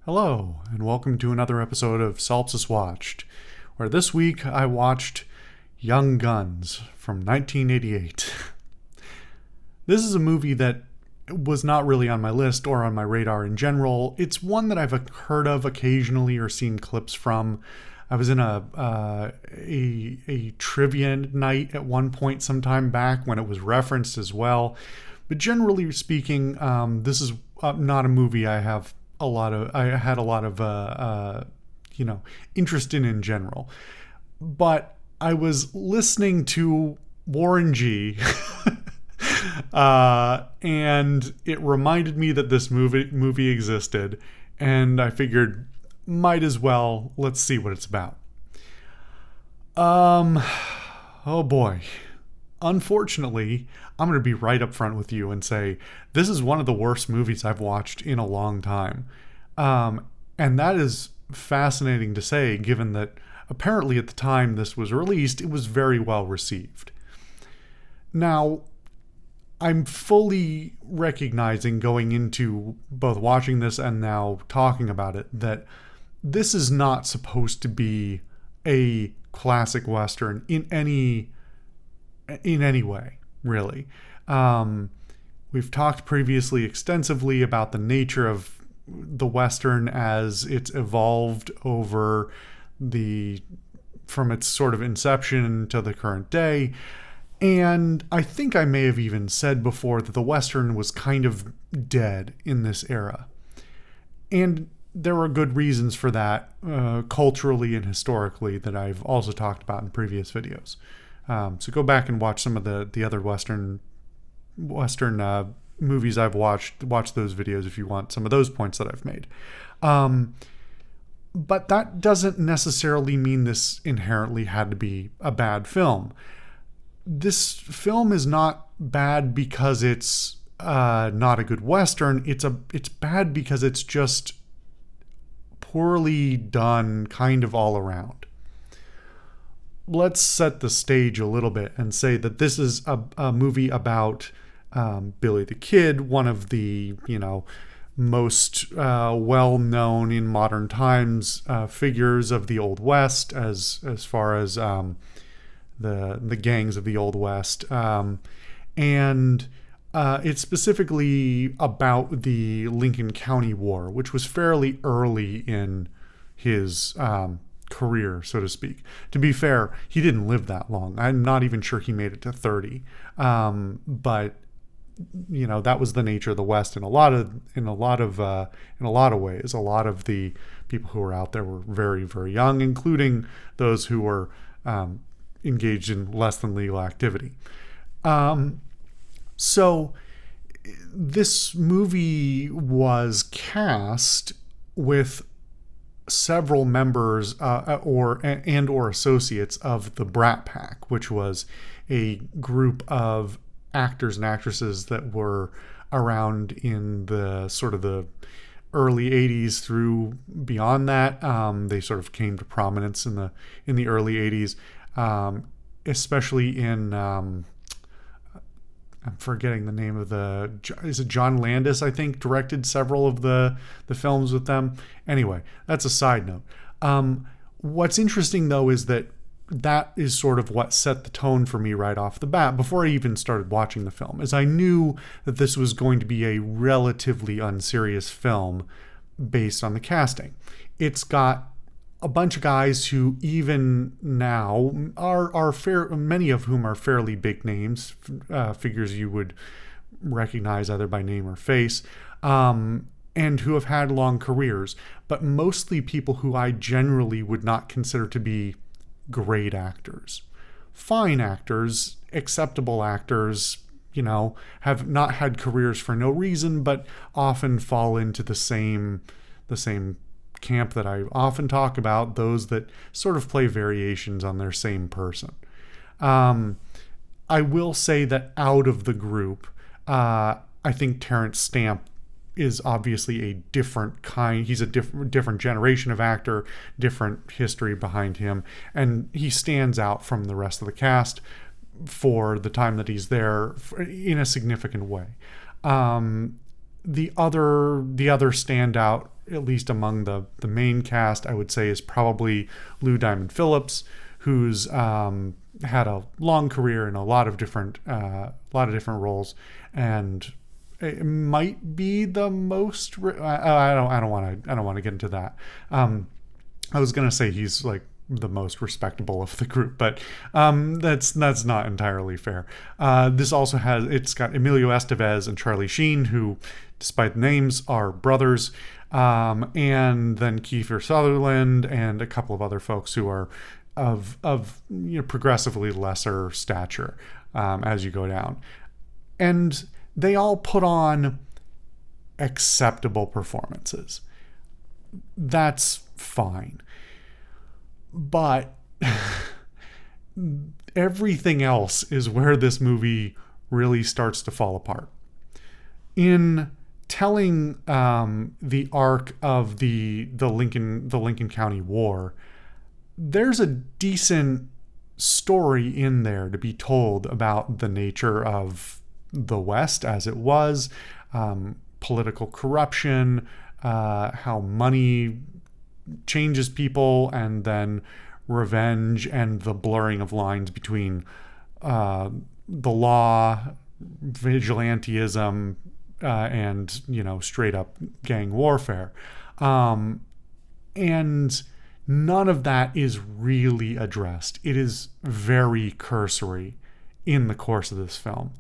Hello, and welcome to another episode of Solipsist Watched, where this week I watched Young Guns from 1988. This is a movie that was not really on my list or on my radar in general. It's one that I've heard of occasionally or seen clips from. I was in a trivia night at one point sometime back when it was referenced as well. But generally speaking, this is not a movie I had a lot of interest in general. But I was listening to Warren G. And it reminded me that this movie existed, and I figured might as well let's see what it's about. Oh boy. Unfortunately, I'm going to be right up front with you and say this is one of the worst movies I've watched in a long time. And that is fascinating to say, given that apparently at the time this was released, it was very well received. Now, I'm fully recognizing going into both watching this and now talking about it that this is not supposed to be a classic Western in any way, really. We've talked previously extensively about the nature of the Western as it's evolved from its sort of inception to the current day. And I think I may have even said before that the Western was kind of dead in this era. And there are good reasons for that, culturally and historically, that I've also talked about in previous videos. So go back and watch some of the other Western movies I've watched. Watch those videos if you want some of those points that I've made. But that doesn't necessarily mean this inherently had to be a bad film. This film is not bad because it's not a good Western. It's bad because it's just poorly done, kind of all around. Let's set the stage a little bit and say that this is a movie about Billy the Kid, one of the most well-known in modern times figures of the Old West, as far as the gangs of the Old West, and it's specifically about the Lincoln County War, which was fairly early in his career, so to speak. To be fair, he didn't live that long. I'm not even sure he made it to 30. But that was the nature of the West in a lot of ways. A lot of the people who were out there were very, very young, including those who were engaged in less than legal activity. So this movie was cast with several members or associates of the Brat Pack, which was a group of actors and actresses that were around in the sort of the early 80s through beyond that. They sort of came to prominence in the early 80s, especially in I'm forgetting the name of is it John Landis, I think, directed several of the films with them. Anyway, that's a side note. What's interesting, though, is that is sort of what set the tone for me right off the bat before I even started watching the film, as I knew that this was going to be a relatively unserious film based on the casting. It's got a bunch of guys who even now are many of whom are fairly big names, figures you would recognize either by name or face, and who have had long careers, but mostly people who I generally would not consider to be great actors. Fine actors, acceptable actors, have not had careers for no reason, but often fall into the same camp that I often talk about, those that sort of play variations on their same person. I will say that out of the group, I think Terrence Stamp is obviously a different kind. He's a different generation of actor, different history behind him, and he stands out from the rest of the cast for the time that he's there in a significant way. the other standout, at least among the main cast, I would say, is probably Lou Diamond Phillips, who's had a long career in a lot of different roles, and it might be the most. I don't want to get into that. I was gonna say he's like the most respectable of the group, but that's not entirely fair. It's got Emilio Estevez and Charlie Sheen, who, despite the names, are brothers, and then Kiefer Sutherland and a couple of other folks who are of progressively lesser stature as you go down, and they all put on acceptable performances. That's fine. But everything else is where this movie really starts to fall apart. In telling the arc of the Lincoln County War, there's a decent story in there to be told about the nature of the West as it was, political corruption, how money changes people, and then revenge and the blurring of lines between the law, vigilantism, and straight up gang warfare, and none of that is really addressed. It is very cursory in the course of this film.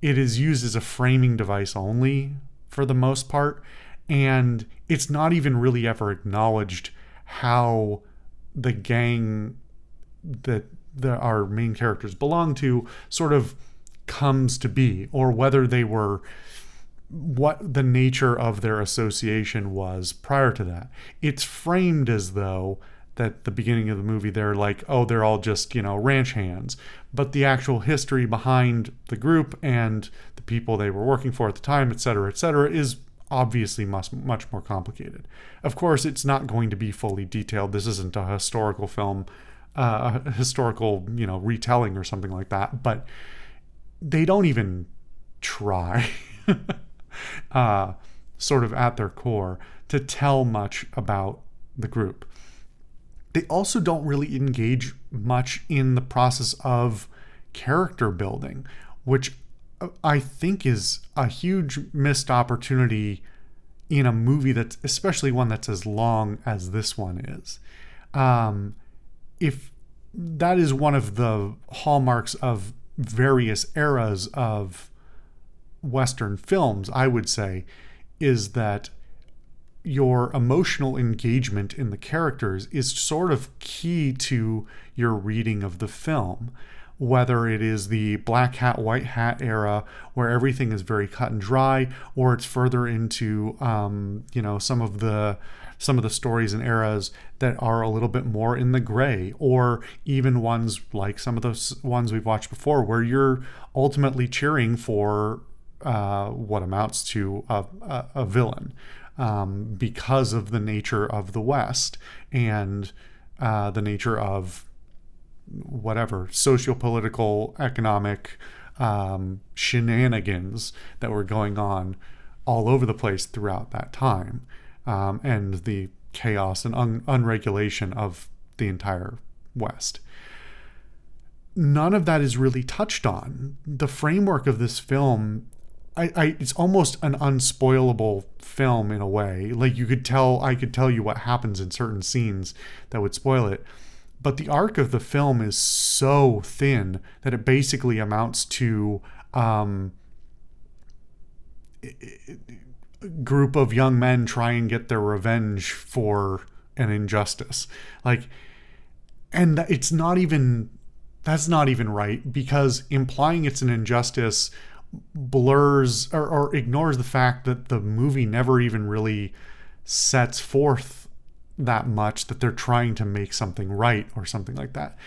It is used as a framing device only for the most part, and it's not even really ever acknowledged how the gang that our main characters belong to sort of comes to be, or whether they were, what the nature of their association was prior to that. It's framed as though that the beginning of the movie they're like, oh, they're all just ranch hands, but the actual history behind the group and the people they were working for at the time, et cetera, is obviously much more complicated. Of course, it's not going to be fully detailed. This isn't a historical film, a historical retelling or something like that, but they don't even try sort of at their core to tell much about the group. They also don't really engage much in the process of character building, which I think is a huge missed opportunity in a movie that's, especially one that's as long as this one is. If that is one of the hallmarks of various eras of Western films, I would say, is that your emotional engagement in the characters is sort of key to your reading of the film. Whether it is the black hat, white hat era where everything is very cut and dry, or it's further into some of the stories and eras that are a little bit more in the gray, or even ones like some of those ones we've watched before where you're ultimately cheering for what amounts to a villain, because of the nature of the West and the nature of whatever socio-political, economic shenanigans that were going on all over the place throughout that time, and the chaos and unregulation of the entire West. None of that is really touched on. The framework of this film, it's almost an unspoilable film in a way. Like I could tell you what happens in certain scenes that would spoil it. But the arc of the film is so thin that it basically amounts to a group of young men try and get their revenge for an injustice. And that's not even right, because implying it's an injustice blurs or ignores the fact that the movie never even really sets forth that much that they're trying to make something right or something like that.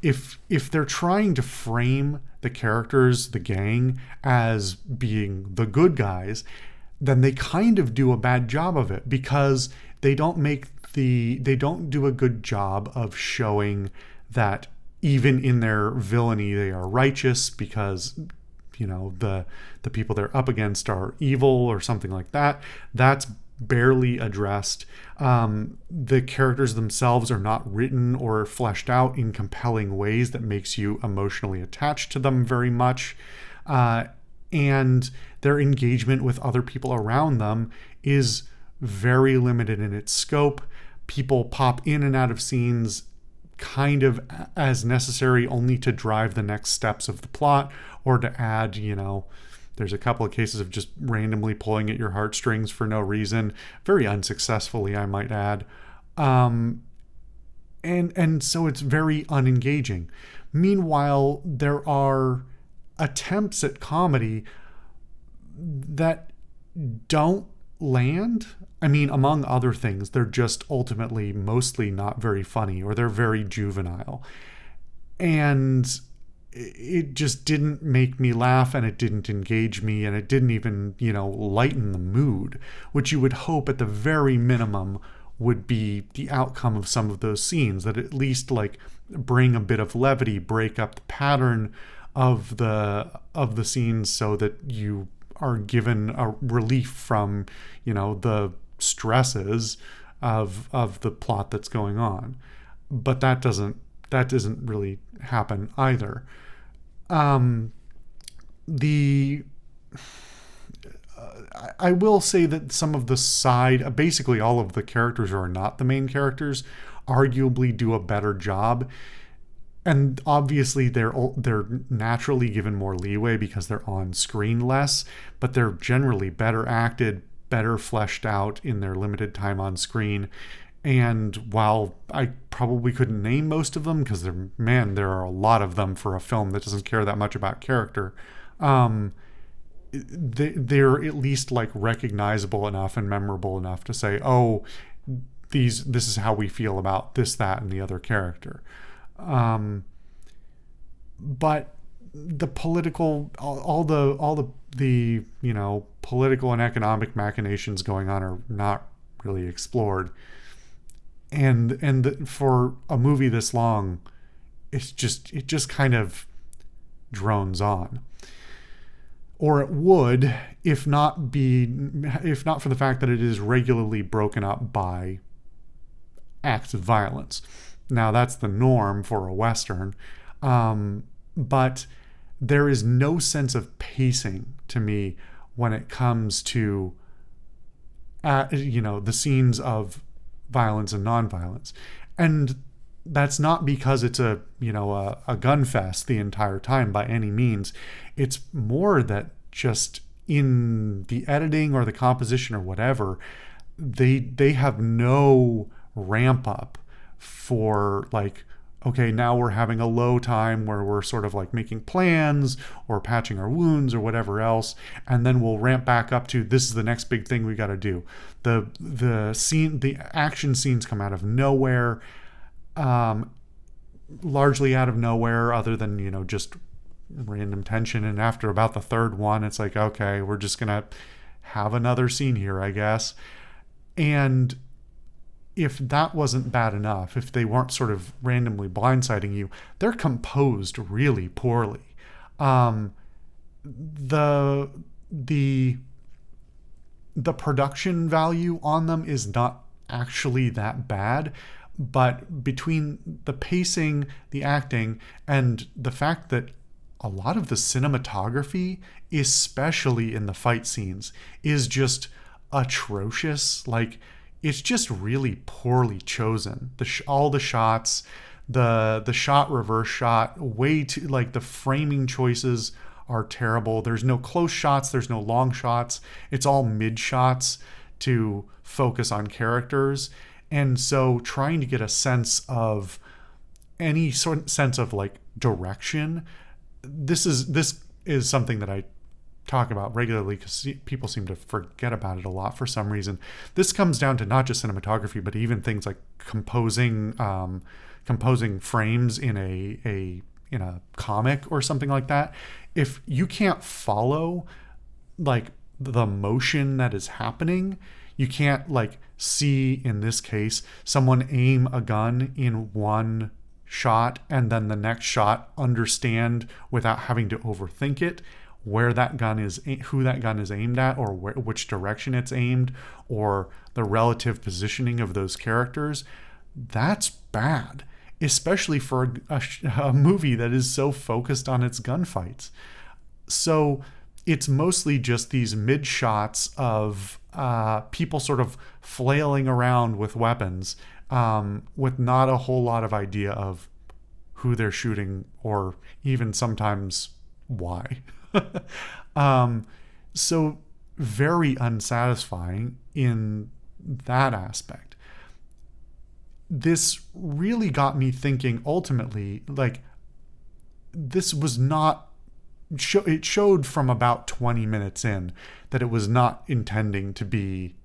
If they're trying to frame the characters, the gang, as being the good guys, then they kind of do a bad job of it, because they don't do a good job of showing that even in their villainy they are righteous, because the people they're up against are evil or something like that. That's barely addressed. The characters themselves are not written or fleshed out in compelling ways that makes you emotionally attached to them very much. And their engagement with other people around them is very limited in its scope. People pop in and out of scenes kind of as necessary only to drive the next steps of the plot or to add, there's a couple of cases of just randomly pulling at your heartstrings for no reason, very unsuccessfully, I might add. And so it's very unengaging. Meanwhile, there are attempts at comedy that don't land. I mean, among other things, they're just ultimately mostly not very funny, or they're very juvenile. And it just didn't make me laugh, and it didn't engage me, and it didn't even, lighten the mood, which you would hope at the very minimum would be the outcome of some of those scenes, that at least bring a bit of levity, break up the pattern of the scenes so that you are given a relief from, the stresses of the plot that's going on. But that doesn't really happen either. I will say that some of the basically all of the characters who are not the main characters, arguably do a better job. And obviously they're naturally given more leeway because they're on screen less, but they're generally better acted, better fleshed out in their limited time on screen. And while I probably couldn't name most of them because there are a lot of them for a film that doesn't care that much about character, they're at least recognizable enough and memorable enough to say, oh, this is how we feel about this, that, and the other character. But the political, all the political and economic machinations going on are not really explored. And for a movie this long, it just kind of drones on. Or it would, if not for the fact that it is regularly broken up by acts of violence. Now, that's the norm for a Western, but there is no sense of pacing to me when it comes to, the scenes of violence and nonviolence. And that's not because it's a gun fest the entire time by any means. It's more that just in the editing or the composition or whatever, they have no ramp up for okay, now we're having a low time where we're sort of making plans or patching our wounds or whatever else, and then we'll ramp back up to this is the next big thing we got to do. The action scenes come out of nowhere, largely out of nowhere, other than just random tension. And after about the third one, it's okay, we're just gonna have another scene here, I guess. And if that wasn't bad enough, if they weren't sort of randomly blindsiding you, they're composed really poorly. The production value on them is not actually that bad, but between the pacing, the acting, and the fact that a lot of the cinematography, especially in the fight scenes, is just atrocious. It's just really poorly chosen. All the shots, the shot reverse shot, way too the framing choices are terrible. There's no close shots, there's no long shots. It's all mid shots to focus on characters. And so trying to get a sense of any sense of direction, this is something that I talk about regularly because people seem to forget about it a lot for some reason. This comes down to not just cinematography, but even things like composing frames in a comic or something like that. If you can't follow the motion that is happening, you can't see, in this case, someone aim a gun in one shot and then the next shot understand without having to overthink it where that gun is, who that gun is aimed at, or which direction it's aimed, or the relative positioning of those characters, that's bad, especially for a movie that is so focused on its gunfights. So it's mostly just these mid shots of people sort of flailing around with weapons, with not a whole lot of idea of who they're shooting, or even sometimes why. So very unsatisfying in that aspect. This really got me thinking ultimately, like, this was not, it showed from about 20 minutes in that it was not intending to be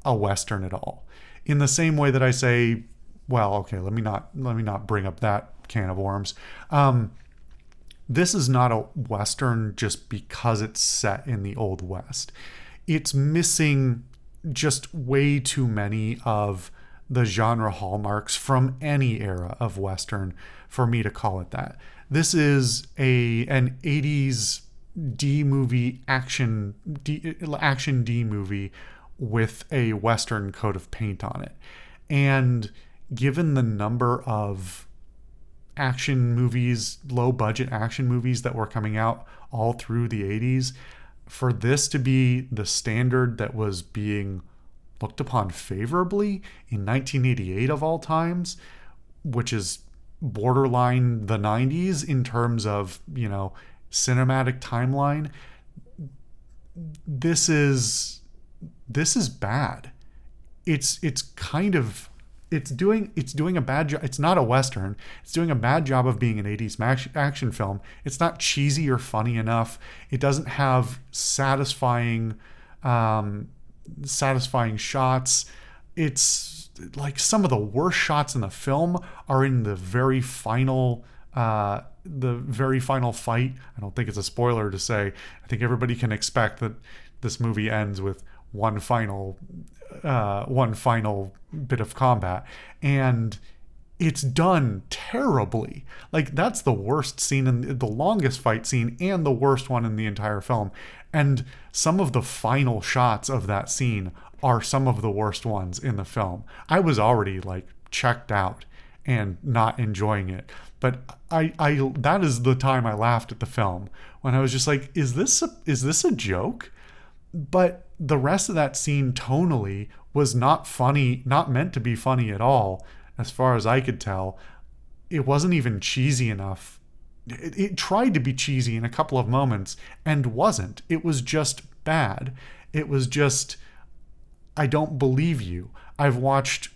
a Western at all. In the same way that I say, well, okay, let me not bring up that can of worms. This is not a Western just because it's set in the Old West. It's missing just way too many of the genre hallmarks from any era of Western for me to call it that. This is an 80s D movie, action D movie with a Western coat of paint on it. And given the number of action movies, low budget action movies that were coming out all through the 80s, for this to be the standard that was being looked upon favorably in 1988 of all times, which is borderline the 90s in terms of, cinematic timeline, this is bad. It's doing a bad job. It's not a Western. It's doing a bad job of being an 80s action film. It's not cheesy or funny enough. It doesn't have satisfying shots. It's like some of the worst shots in the film are in the very final fight. I don't think it's a spoiler to say, I think everybody can expect that this movie ends with one final bit of combat, and it's done terribly. Like, that's the worst scene, in the longest fight scene and the worst one in the entire film. And some of the final shots of that scene are some of the worst ones in the film. I was already like checked out and not enjoying it, but I that is the time I laughed at the film, when I was just like, is this a joke? But the rest of that scene tonally was not funny, not meant to be funny at all, as far as I could tell. It wasn't even cheesy enough. It tried to be cheesy in a couple of moments and wasn't. It was just bad. It was just, I don't believe you. I've watched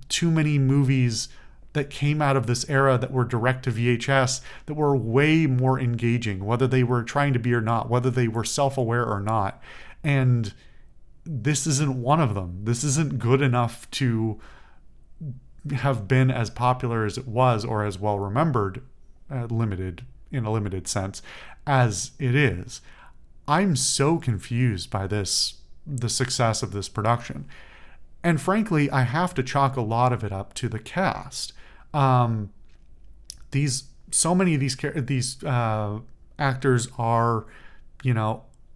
too many movies that came out of this era that were direct to VHS that were way more engaging, whether they were trying to be or not, whether they were self-aware or not. And this isn't one of them. This isn't good enough to have been as popular as it was, or as well remembered, in a limited sense, as it is. I'm so confused by the success of this production. And frankly, I have to chalk a lot of it up to the cast. So many of these actors are,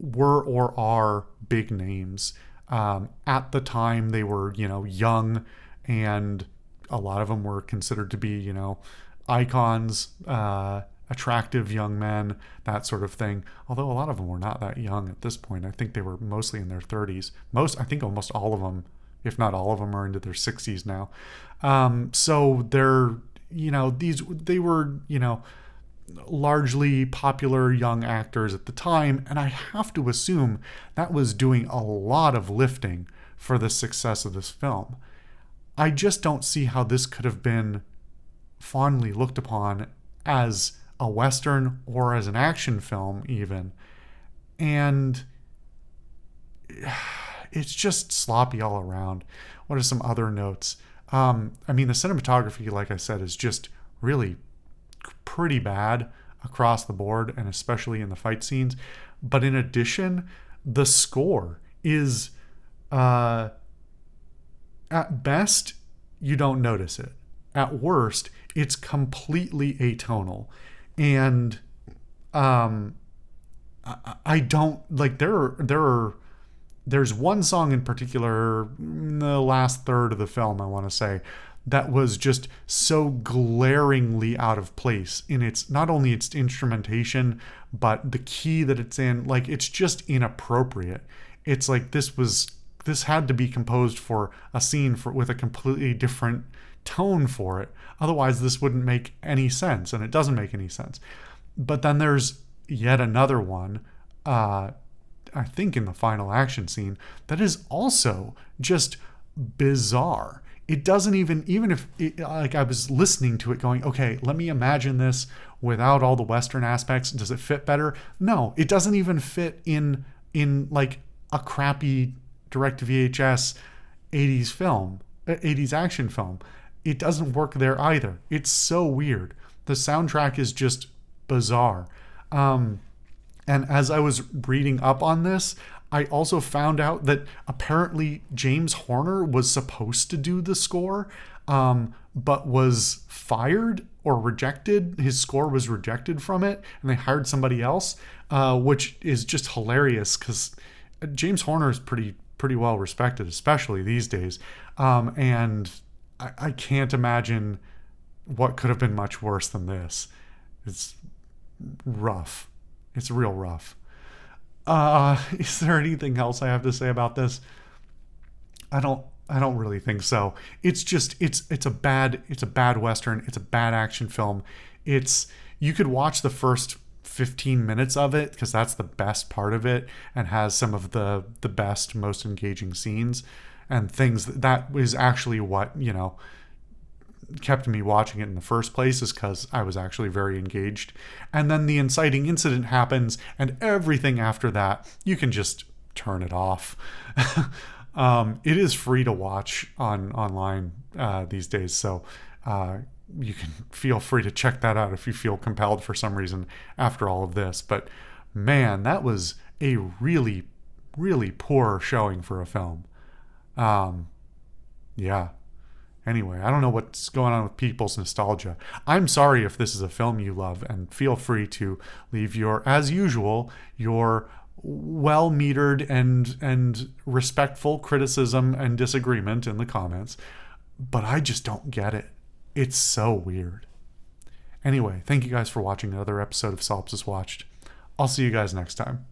were or are big names. At the time, they were, young, and a lot of them were considered to be, icons, attractive young men, that sort of thing. Although a lot of them were not that young at this point. I think they were mostly in their 30s. I think almost all of them, if not all of them, are into their 60s now. So they're, they were, largely popular young actors at the time, and I have to assume that was doing a lot of lifting for the success of this film. I just don't see how this could have been fondly looked upon as a Western or as an action film even. And it's just sloppy all around. What are some other notes? The cinematography, like I said, is just really pretty bad across the board, and especially in the fight scenes. But in addition, the score is, at best, you don't notice it. At worst, it's completely atonal. And I don't like there's one song in particular in the last third of the film, I want to say, that was just so glaringly out of place in its, not only its instrumentation, but the key that it's in. Like, it's just inappropriate. It's like this had to be composed for a scene with a completely different tone for it. Otherwise, this wouldn't make any sense, and it doesn't make any sense. But then there's yet another one, I think in the final action scene, that is also just bizarre. It doesn't even if it, like, I was listening to it going, okay, let me imagine this without all the Western aspects. Does it fit better? No, it doesn't even fit in like a crappy direct to VHS 80s film, 80s action film. It doesn't work there either. It's so weird. The soundtrack is just bizarre. And as I was reading up on this, I also found out that apparently James Horner was supposed to do the score, but was fired or rejected. His score was rejected from it, and they hired somebody else, which is just hilarious because James Horner is pretty well respected, especially these days. And I can't imagine what could have been much worse than this. It's rough. It's real rough. Is there anything else I have to say about this? I don't really think so. It's just it's a bad Western. It's a bad action film. You could watch the first 15 minutes of it because that's the best part of it and has some of the best, most engaging scenes and things that is actually what, kept me watching it in the first place, is because I was actually very engaged. And then the inciting incident happens, and everything after that, you can just turn it off. It is free to watch online these days, so you can feel free to check that out if you feel compelled for some reason after all of this. But man, that was a really, really poor showing for a film. Yeah. Anyway, I don't know what's going on with people's nostalgia. I'm sorry if this is a film you love, and feel free to leave as usual, your well-metered and respectful criticism and disagreement in the comments. But I just don't get it. It's so weird. Anyway, thank you guys for watching another episode of Solipsist Watched. I'll see you guys next time.